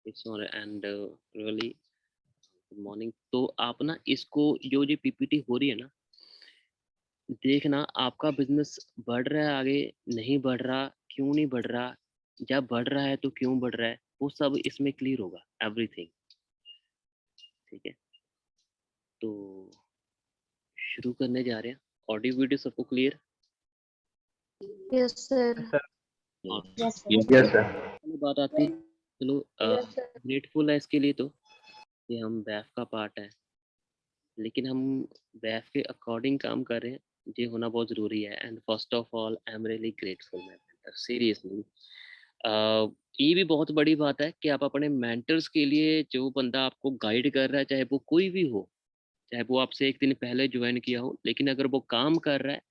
It's on and really good morning. तो आप ना इसको जो ये पीपीटी हो रही है ना, देखना आपका बिजनेस बढ़ रहा है आगे, नहीं बढ़ रहा, क्यों नहीं बढ़ रहा, जब बढ़ रहा है तो क्यों बढ़ रहा है, वो सब इसमें क्लियर होगा एवरीथिंग। ठीक है, तो शुरू करने जा रहे हैं। ऑडियो वीडियो सबको clear? Yes sir. Yes yes sir. बात आती है। चलो ग्रेटफुल है इसके लिए तो कि हम बैफ का पार्ट है, लेकिन हम बैफ के अकॉर्डिंग काम कर रहे हैं, ये होना बहुत ज़रूरी है। And first of all I am really grateful my mentor, seriously. ये भी बहुत बड़ी बात है कि आप अपने मेंटर्स के लिए, जो बंदा आपको गाइड कर रहा है, चाहे वो कोई भी हो, चाहे वो आपसे एक दिन पहले ज्वाइन किया हो, लेकिन अगर वो काम कर रहा है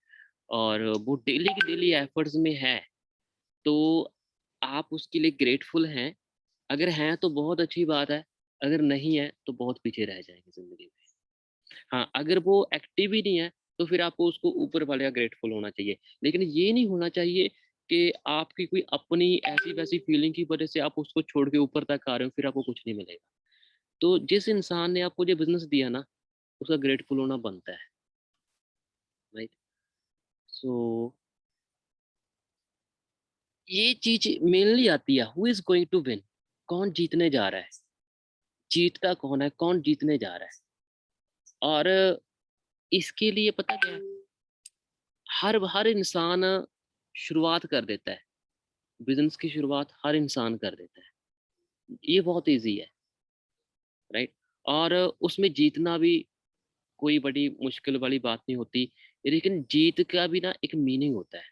और वो डेली की डेली एफर्ट्स में है, तो आप उसके लिए ग्रेटफुल हैं। अगर हैं तो बहुत अच्छी बात है, अगर नहीं है तो बहुत पीछे रह जाएंगे ज़िंदगी में। हाँ, अगर वो एक्टिव ही नहीं है तो फिर आपको उसको ऊपर वाले का ग्रेटफुल होना चाहिए। लेकिन ये नहीं होना चाहिए कि आपकी कोई अपनी ऐसी वैसी फीलिंग की वजह से आप उसको छोड़ के ऊपर तक आ रहे हो, फिर आपको कुछ नहीं मिलेगा। तो जिस इंसान ने आपको ये बिजनेस दिया ना, उसका ग्रेटफुल होना बनता है, राइट? सो ये चीज मेनली आती है, who is going to win, कौन जीतने जा रहा है, जीतता कौन है, कौन जीतने जा रहा है। और इसके लिए पता क्या है, हर हर इंसान शुरुआत कर देता है, बिजनेस की शुरुआत हर इंसान कर देता है। ये बहुत इजी है, राइट? और उसमें जीतना भी कोई बड़ी मुश्किल वाली बात नहीं होती, लेकिन जीत का भी ना एक मीनिंग होता है,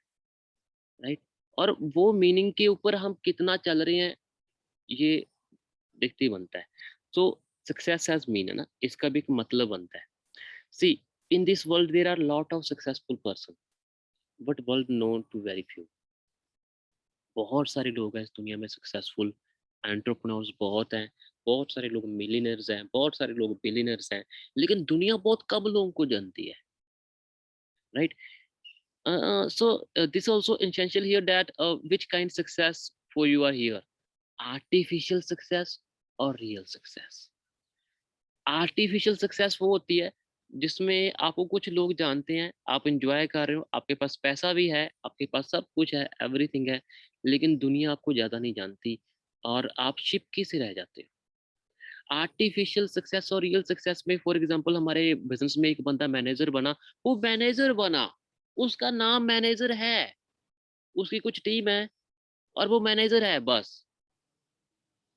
राइट? और वो मीनिंग के ऊपर हम कितना चल रहे हैं, ये देखते ही बनता है। सो सक्सेस हैज मीन है ना, इसका भी एक मतलब बनता है। See, in this world there are lot of successful person, but world known to very few. बहुत सारे लोग हैं इस दुनिया में सक्सेसफुल, एंटरप्रेन्योर्स बहुत हैं, बहुत सारे लोग मिलियनर्स हैं, बहुत सारे लोग बिलियनर्स हैं, लेकिन दुनिया बहुत कम लोगों को जानती है, right? So this also essential here that which kind success for you are here, artificial success or real success? Artificial success वो होती है जिसमें आपको कुछ लोग जानते हैं, आप इंजॉय कर रहे हो, आपके पास पैसा भी है, आपके पास सब कुछ है, एवरीथिंग है, लेकिन दुनिया आपको ज़्यादा नहीं जानती और आप शिपकी से रह जाते हो। आर्टिफिशियल सक्सेस और रियल सक्सेस में फॉर एग्जांपल हमारे बिजनेस में एक बंदा मैनेजर बना, वो मैनेजर बना, उसका नाम मैनेजर है, उसकी कुछ टीम है और वो मैनेजर है बस,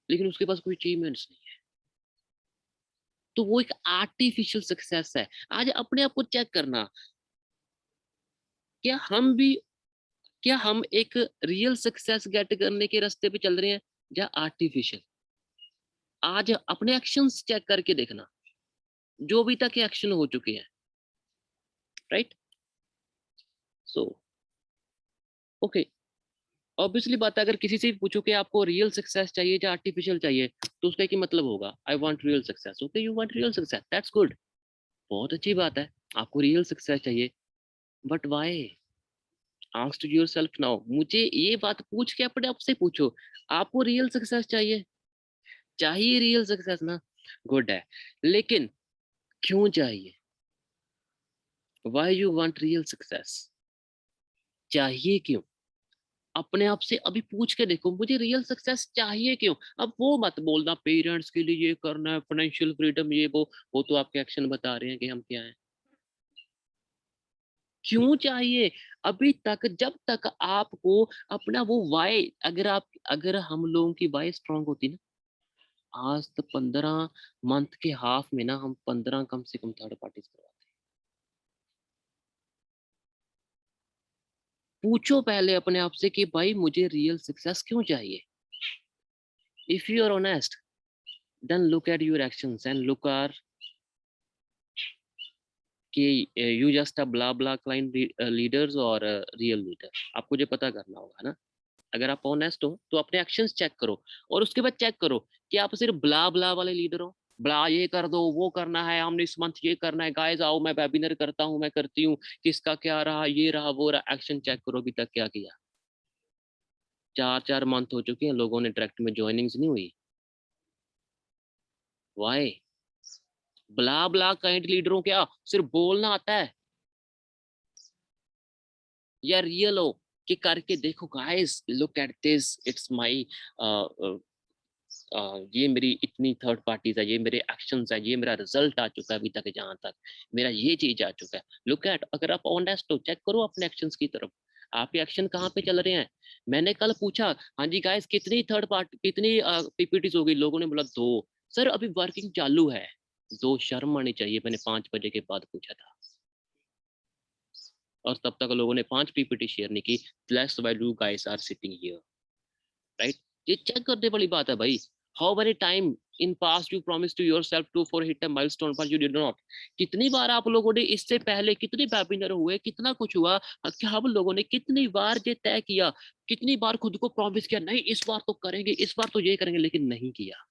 लेकिन उसके पास कोई अचीवमेंट्स नहीं है। तो वो एक आर्टिफिशियल सक्सेस है। आज अपने आप को चेक करना, क्या हम भी, क्या हम एक रियल सक्सेस गेट करने के रास्ते पे चल रहे हैं या आर्टिफिशियल? आज अपने एक्शंस चेक करके देखना, जो भी तक एक्शन हो चुके हैं, राइट? सो ओके, ऑब्वियसली बात है, अगर किसी से भी पूछो कि आपको रियल सक्सेस चाहिए या आर्टिफिशियल चाहिए, तो उसका एक ही मतलब होगा, I want real success. Okay, you want real success, that's good, बहुत अच्छी बात है, आपको रियल सक्सेस चाहिए, but why? Ask to yourself now, मुझे ये बात पूछ के अपने आप से पूछो, आपको रियल सक्सेस चाहिए? चाहिए रियल सक्सेस ना, गुड है, लेकिन क्यों चाहिए? Why you want real success? चाहिए क्यों? अपने आप से अभी पूछ के देखो, मुझे रियल सक्सेस चाहिए क्यों? अब वो मत बोलना पेरेंट्स के लिए ये करना है, फाइनेंशियल फ्रीडम, ये वो तो आपके एक्शन बता रहे हैं कि हम क्या हैं। क्यों चाहिए? अभी तक, जब तक आपको अपना वो वाई, अगर हम लोगों की वाई स्ट्रांग होती ना, आज तो 15 मंथ के हाफ में ना हम 15 कम से कम थर्ड पार्टीज करवाते। पूछो पहले अपने आप से कि भाई मुझे रियल सक्सेस क्यों चाहिए? If you are honest, then look at your actions and look are कि you just a blah blah client leaders और रियल लीडर। आपको ये पता करना होगा ना, अगर आप ऑनेस्ट हो तो अपने एक्शंस चेक करो, और उसके बाद चेक करो कि आप सिर्फ ब्ला ब्ला वाले लीडर हो, ब्ला ये कर दो, वो करना है, हमने इस मंथ ये करना है, गाइस आओ मैं वेबिनार करता हूँ, मैं करती हूँ, किसका क्या रहा, ये रहा वो रहा। एक्शन चेक करो अभी तक क्या किया। 4 4 मंथ हो चुके हैं, लोगों ने डायरेक्ट में ज्वाइनिंग्स नहीं हुई, वाई? ब्ला ब्ला काइंड लीडरों क्या सिर्फ बोलना आता है या रियल हो कि करके देखो guys, look at this, it's my ये मेरी इतनी थर्ड पार्टीज है, ये मेरे एक्शंस है, ये मेरा रिजल्ट आ चुका है अभी तक, जहां तक मेरा ये चीज आ चुका है। लुक एट, अगर आप ऑनेस्ट हो, चेक करो अपने एक्शंस की तरफ, आपके एक्शन कहाँ पे चल रहे हैं। मैंने कल पूछा, हाँ जी गाइस कितनी थर्ड पार्टी, कितनी पीपीटीज हो गई, लोगों ने बोला 2। सर अभी वर्किंग चालू है। 2 शर्म आनी चाहिए, मैंने 5 बजे के बाद पूछा था और तब तक लोगों ने 5 पीपीटी शेयर नहीं की। That's why you guys are sitting here, right? ये चेक करने वाली बात है भाई। How many time in past you promise to yourself to for hit a milestone but you did not. कितनी बार आप लोगों ने इससे पहले कितने वेबिनार हुए, कितना कुछ हुआ, क्या हम लोगों ने कितनी बार ये तय किया, कितनी बार खुद को प्रॉमिस किया, नहीं इस बार तो करेंगे, इस बार तो ये करेंगे, लेकिन नहीं किया।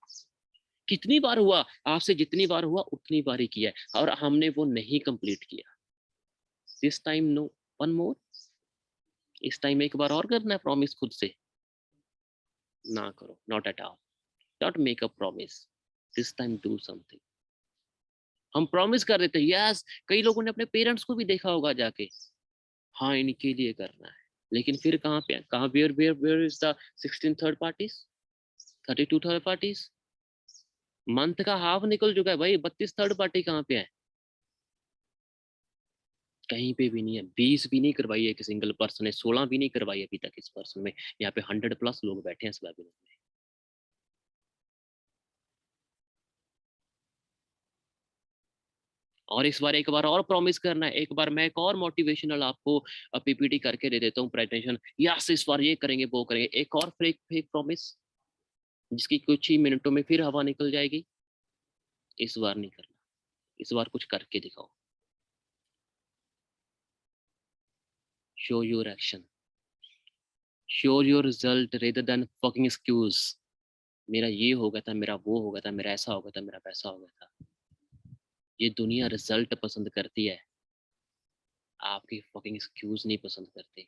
कितनी बार हुआ आपसे, जितनी बार हुआ उतनी बार ही किया है, और हमने वो नहीं कंप्लीट किया। This time no, one more, इस टाइम एक बार और करना है प्रॉमिस खुद से। ना करो, not at all, not make a promise, this time do something. हम प्रॉमिस कर देते हैं, यस, कई लोगों ने अपने पेरेंट्स को भी देखा होगा जाके, हाँ इनके लिए करना है, लेकिन फिर कहाँ पे, कहाँ, where is the 16 third parties, 32 third parties? Month का हाफ निकल चुका है भाई, 32 थर्ड पार्टी कहाँ पे है? कहीं पे भी नहीं है। 20 भी नहीं करवाई है एक सिंगल पर्सन ने, 16 भी नहीं करवाई अभी तक इस पर्सन में। यहाँ पे 100+ लोग बैठे हैं इस वेबिनार में। और इस बार एक बार और प्रॉमिस करना है, एक बार मैं एक और मोटिवेशनल आपको पीपीटी करके दे देता हूँ प्रेजेंटेशन, यस इस बार ये करेंगे वो करेंगे, एक और फेक फेक प्रॉमिस जिसकी कुछ ही मिनटों में फिर हवा निकल जाएगी। इस बार नहीं करना, इस बार कुछ करके दिखाओ। Show your action, show your result rather than fucking excuse. मेरा ये हो गया था, मेरा वो हो गया था, मेरा ऐसा हो गया था, मेरा वैसा हो गया था। ये दुनिया रिजल्ट पसंद करती है, आपकी फकिंग एक्सक्यूज नहीं पसंद करती।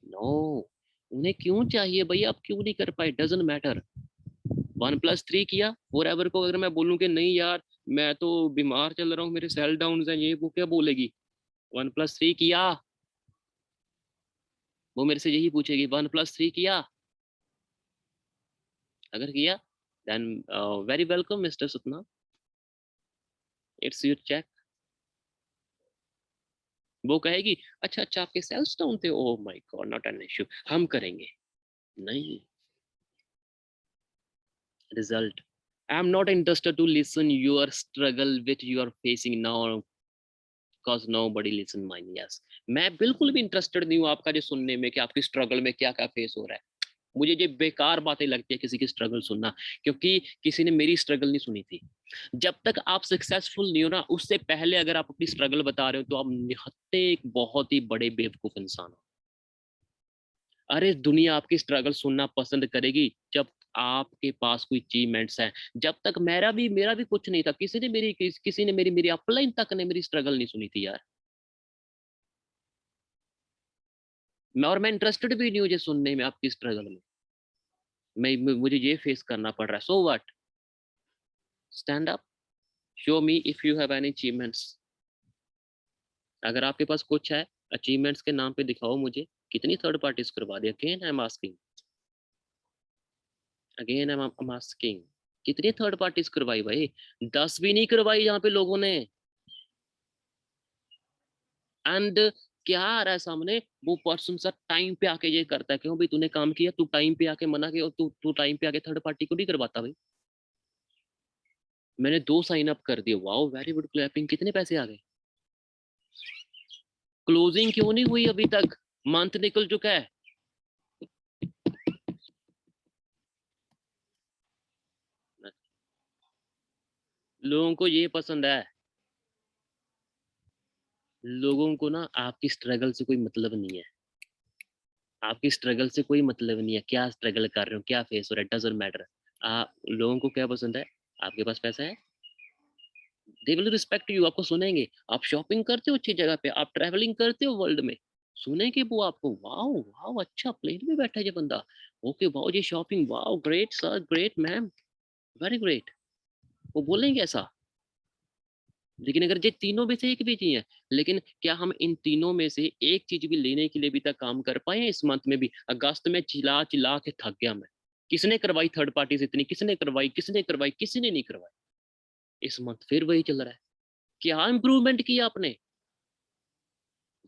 नो, उन्हें क्यों चाहिए भाई, आप क्यों नहीं कर पाए, डजेंट मैटर। 1+3 किया फॉर एवर को अगर मैं बोलूं कि नहीं यार मैं तो बीमार चल रहा हूँ, मेरे सेल डाउन हैं, ये वो क्या बोलेगी? 1+3 किया, वो मेरे से यही पूछेगी 1+3 किया। अगर किया then very welcome mister Satna, it's your check. वो कहेगी अच्छा अच्छा आपके सेल्स डाउन थे, oh my god not an issue, हम करेंगे। नहीं, result, I am not interested to listen your struggle which you are facing now, because nobody listen mine, yes. मैं बिल्कुल भी इंटरेस्टेड नहीं हूँ आपका जो सुनने में कि आपकी स्ट्रगल में क्या क्या फेस हो रहा है। मुझे ये बेकार बातें लगती है किसी की स्ट्रगल सुनना, क्योंकि किसी ने मेरी स्ट्रगल नहीं सुनी थी। जब तक आप सक्सेसफुल नहीं हो ना, उससे पहले अगर आप अपनी स्ट्रगल बता रहे हो तो आप निहत्ते एक बहुत ही बड़े बेवकूफ इंसान हो। अरे दुनिया आपकी स्ट्रगल सुनना पसंद करेगी जब आपके पास कोई अचीवमेंट्स हैं। जब तक मेरा भी कुछ नहीं था, किसी ने मेरी अपलाइन तक ने मेरी स्ट्रगल नहीं सुनी थी यार। मैं इंटरेस्टेड भी नहीं हूँ ये सुनने में आपकी स्ट्रगल में। मुझे ये फेस करना पड़ रहा है, so what, stand up, show me if you have any achievements. अगर आपके पास कुछ है, अचीवमेंट्स के नाम पे दिखाओ मुझे, कितनी थर्ड पार्टीज करवा दी, again I am asking, again I am asking, कितनी थर्ड पार्टीज करवाई भाई? 10 भी नहीं करवाई यहाँ पे लोगों ने। एंड क्या आ रहा है सामने, वो पर्सन सर टाइम पे आके ये करता है, क्यों भाई तूने काम किया, तू टाइम पे आके मना किया, तू तू टाइम पे आके थर्ड पार्टी को नहीं करवाता भाई। मैंने 2 साइन अप कर दिए, वाओ वेरी गुड क्लैपिंग, कितने पैसे आ गए? क्लोजिंग क्यों नहीं हुई अभी तक, मंथ निकल चुका है। लोगों को ये पसंद है, लोगों को ना आपकी स्ट्रगल से कोई मतलब नहीं है, आपकी स्ट्रगल से कोई मतलब नहीं है, क्या स्ट्रगल कर रहे हो, क्या फेस हो रहा है, डजंट मैटर। लोगों को क्या पसंद है, आपके पास पैसा है, दे विल रिस्पेक्ट यू, आपको सुनेंगे। आप शॉपिंग करते हो अच्छी जगह पे, आप ट्रैवलिंग करते हो वर्ल्ड में, सुनेंगे वो आपको, वाओ वाओ अच्छा प्लेन में बैठा है ये बंदा, ओके वाओ ये shopping, wow great sir, great ma'am, very great, वो बोलेंगे ऐसा। लेकिन अगर ये तीनों में से एक भी चीज है, लेकिन क्या हम इन तीनों में से एक चीज भी लेने के लिए भी तक काम कर पाए इस मंथ में भी? अगस्त में चिल्ला चिल्ला के थक गया मैं, किसने करवाई थर्ड पार्टी से इतनी, किसने करवाई, किसने करवाई, किसी ने नहीं करवाई। इस मंथ फिर वही चल रहा है। क्या इंप्रूवमेंट किया आपने?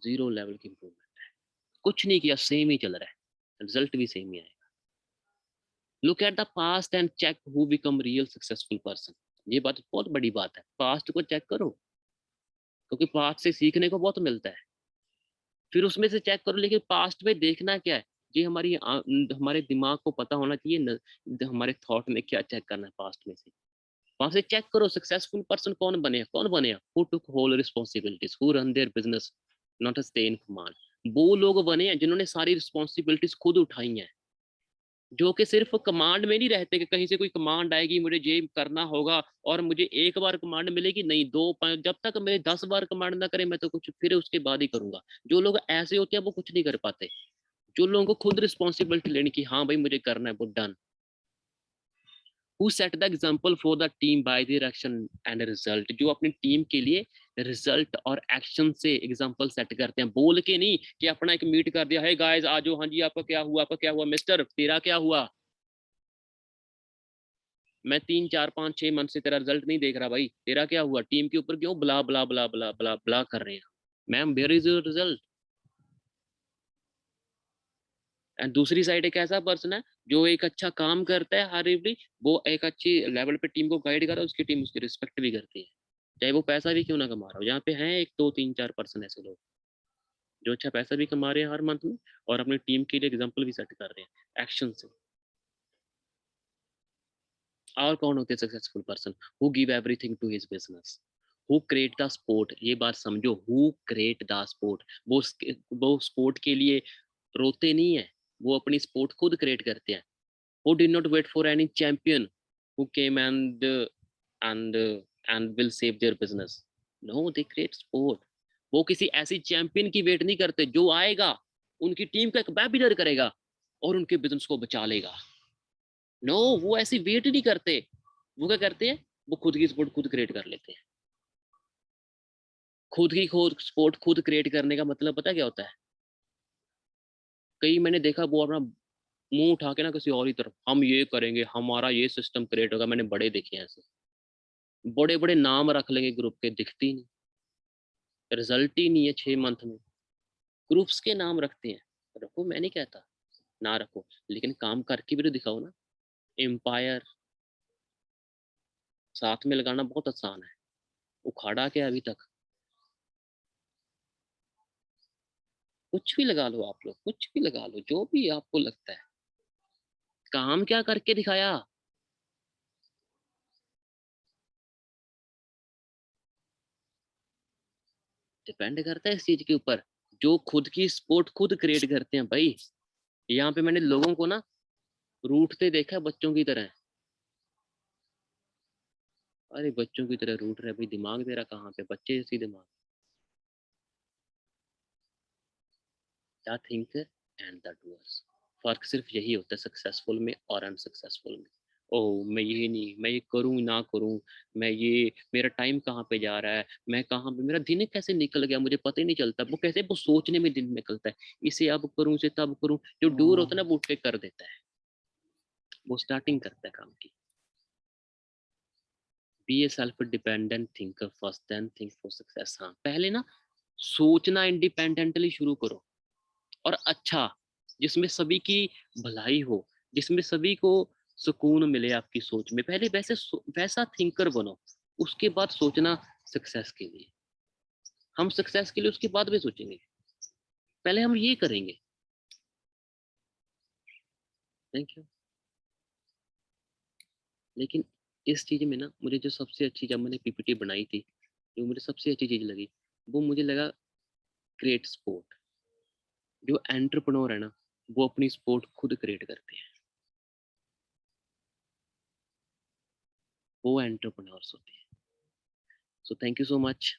जीरो लेवल की इंप्रूवमेंट है, कुछ नहीं किया, सेम ही चल रहा है, रिजल्ट भी सेम ही आएगा। Look at the past and check who become real successful person. ये बात बहुत बड़ी बात है, पास्ट को चेक करो, क्योंकि पास्ट से सीखने को बहुत मिलता है। फिर उसमें से चेक करो, लेकिन पास्ट में देखना क्या है, ये हमारे दिमाग को पता होना चाहिए हमारे थॉट में क्या चेक करना है पास्ट में से। वहां से चेक करो सक्सेसफुल पर्सन कौन बने, कौन बने, who took whole responsibilities, who run their business, not a stay in command. वो लोग बने हैं जिन्होंने सारी रिस्पॉन्सिबिलिटीज खुद उठाई हैं, जो कि सिर्फ कमांड में नहीं रहते कि कहीं से कोई कमांड आएगी मुझे ये करना होगा और मुझे एक बार कमांड मिलेगी, नहीं दो पांच, जब तक मेरे 10 बार कमांड ना करे मैं तो कुछ फिर उसके बाद ही करूंगा। जो लोग ऐसे होते हैं वो कुछ नहीं कर पाते। जो लोगों को खुद रिस्पॉन्सिबिलिटी लेनी कि हाँ भाई मुझे करना है, वो done. Who set the example for the team by their action and result, जो अपनी टीम के लिए रिजल्ट और एक्शन से एग्जाम्पल सेट करते हैं, बोल के नहीं कि अपना एक मीट कर दिया है गाइस आज, हाँ जी आपका क्या हुआ, आपका क्या हुआ, मिस्टर तेरा क्या हुआ, मैं 3 4 5 6 मंथ से तेरा रिजल्ट नहीं देख रहा भाई, तेरा क्या हुआ, टीम के ऊपर क्यों ब्ला ब्ला ब्ला ब्ला ब्ला ब्ला कर रहे हैं। Ma'am where is your result. And दूसरी साइड एक ऐसा पर्सन है जो एक अच्छा काम करता है हर एवरी, वो एक अच्छी लेवल पे टीम को गाइड कर रहा है, उसकी टीम उसकी रिस्पेक्ट भी करती है, चाहे वो पैसा भी क्यों ना कमा रहा हो। यहाँ पे हैं 1 2 3 4 पर्सन ऐसे लोग जो अच्छा पैसा भी कमा रहे हैं हर मंथ में और अपनी टीम के लिए एग्जाम्पल भी सेट कर रहे हैं एक्शन से। और कौन होते हैं successful person? Who give everything to his business, who create the sport, ये बात समझो, हु क्रिएट द स्पोर्ट। वो स्पोर्ट के लिए रोते नहीं है, वो अपनी स्पोर्ट खुद क्रिएट करते हैं। Who did not wait for any champion who came and and will save their business, no they create sport. वो किसी ऐसी चैंपियन की वेट नहीं करते जो आएगा उनकी टीम का एक वेबिनर करेगा और उनके बिजनेस को बचा लेगा। नो वो ऐसी वेट नहीं करते, वो क्या करते हैं, वो खुद की स्पोर्ट खुद क्रिएट कर लेते हैं। खुद स्पोर्ट खुद क्रिएट करने का मतलब पता क्या होता है? कई मैंने देखा वो अपना मुंह उठा के ना किसी और ही तरफ, हम ये करेंगे, हमारा ये सिस्टम क्रिएट होगा, मैंने बड़े देखे हैं ऐसे, बड़े बड़े नाम रख लेंगे ग्रुप के, दिखती नहीं, रिजल्ट ही नहीं है 6 मंथ में। ग्रुप्स के नाम रखते हैं, रखो मैं नहीं कहता ना रखो, लेकिन काम करके भी तो दिखाओ ना। एम्पायर साथ में लगाना बहुत आसान है, उखाड़ा क्या अभी तक? कुछ भी लगा लो आप लोग, कुछ भी लगा लो, जो भी आपको लगता है, काम क्या करके दिखाया? डिपेंड करता है इस चीज के ऊपर, जो खुद की स्पोर्ट खुद क्रिएट करते हैं भाई। यहाँ पे मैंने लोगों को ना रूठते देखा है बच्चों की तरह। अरे बच्चों की तरह रूठ रहे भाई, दिमाग तेरा कहाँ पे, बच्चे जैसी दिमाग। The thinker and the doers, फर्क सिर्फ यही होता है सक्सेसफुल में और अनसक्सेसफुल में। ओह मैं ये नहीं, मैं ये करूँ ना करूँ, मैं ये, मेरा टाइम कहाँ पे जा रहा है, मैं कहाँ पे, मेरा दिन कैसे निकल गया मुझे पता ही नहीं चलता, वो कैसे, वो सोचने में दिन निकलता है, इसे अब करूँ इसे तब करूँ। जो डूर होता है ना वो उठ के कर देता है, वो स्टार्टिंग करता है काम की। Be a self dependent thinker first then think for success. हाँ पहले ना सोचना इंडिपेंडेंटली शुरू करो, और अच्छा, जिसमें सभी की भलाई हो, जिसमें सभी को सुकून मिले आपकी सोच में, पहले वैसा थिंकर बनो, उसके बाद सोचना सक्सेस के लिए। हम सक्सेस के लिए उसके बाद भी सोचेंगे, पहले हम ये करेंगे। Thank you. लेकिन इस चीज में ना मुझे जो सबसे अच्छी, जब मैंने पीपीटी बनाई थी, जो मुझे सबसे अच्छी चीज लगी, वो मुझे लगा क्रिएट स्पोर्ट। जो एंटरप्रेन्योर है ना, वो अपनी स्पोर्ट खुद क्रिएट करते हैं, वो एंटरप्रेन्योर्स होते हैं। So thank you so much.